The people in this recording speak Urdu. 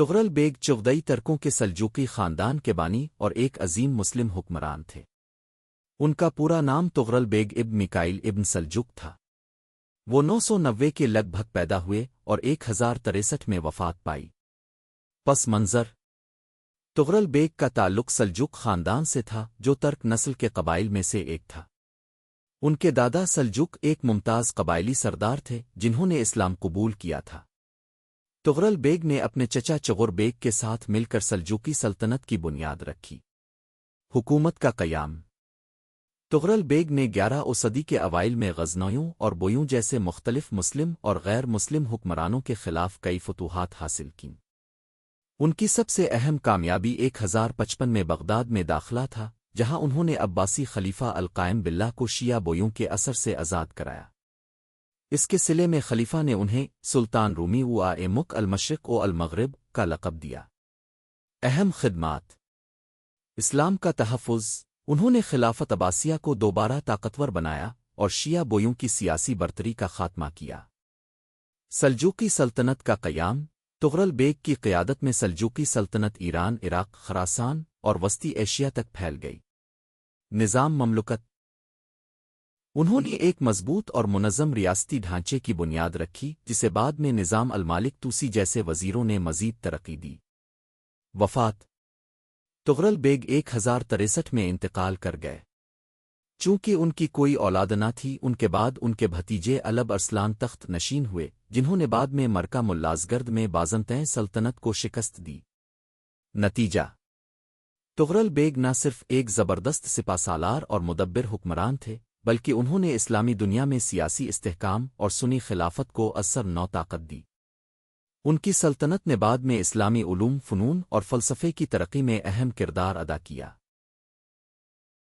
تغرل بیگ چغدئی ترکوں کے سلجوقی خاندان کے بانی اور ایک عظیم مسلم حکمران تھے۔ ان کا پورا نام تغرل بیگ ابن میکائل ابن سلجوق تھا۔ وہ 990 کے لگ بھگ پیدا ہوئے اور 1063 میں وفات پائی۔ پس منظر تغرل بیگ کا تعلق سلجوق خاندان سے تھا جو ترک نسل کے قبائل میں سے ایک تھا۔ ان کے دادا سلجوق ایک ممتاز قبائلی سردار تھے جنہوں نے اسلام قبول کیا تھا۔ تغرل بیگ نے اپنے چچا چغر بیگ کے ساتھ مل کر سلجوقی سلطنت کی بنیاد رکھی۔ حکومت کا قیام تغرل بیگ نے 11 صدی کے اوائل میں غزنویوں اور بویوں جیسے مختلف مسلم اور غیر مسلم حکمرانوں کے خلاف کئی فتوحات حاصل کیں۔ ان کی سب سے اہم کامیابی 1055 میں بغداد میں داخلہ تھا، جہاں انہوں نے عباسی خلیفہ القائم باللہ کو شیعہ بویوں کے اثر سے آزاد کرایا۔ اس کے صلے میں خلیفہ نے انہیں سلطان رومی و مک المشرق و المغرب کا لقب دیا۔ اہم خدمات اسلام کا تحفظ انہوں نے خلافت عباسیہ کو دوبارہ طاقتور بنایا اور شیعہ بویوں کی سیاسی برتری کا خاتمہ کیا۔ سلجوقی سلطنت کا قیام تغرل بیگ کی قیادت میں سلجوقی سلطنت ایران، عراق، خراسان اور وسطی ایشیا تک پھیل گئی۔ نظام مملکت انہوں نے ایک مضبوط اور منظم ریاستی ڈھانچے کی بنیاد رکھی جسے بعد میں نظام المالک توسی جیسے وزیروں نے مزید ترقی دی۔ وفات تغرل بیگ 1063 میں انتقال کر گئے۔ چونکہ ان کی کوئی اولاد نہ تھی، ان کے بعد ان کے بھتیجے الب ارسلان تخت نشین ہوئے، جنہوں نے بعد میں مرکہ ملازگرد میں بازنطین سلطنت کو شکست دی۔ نتیجہ تغرل بیگ نہ صرف ایک زبردست سپہ سالار اور مدبر حکمران تھے، بلکہ انہوں نے اسلامی دنیا میں سیاسی استحکام اور سنی خلافت کو اثر نو طاقت دی۔ ان کی سلطنت نے بعد میں اسلامی علوم، فنون اور فلسفے کی ترقی میں اہم کردار ادا کیا۔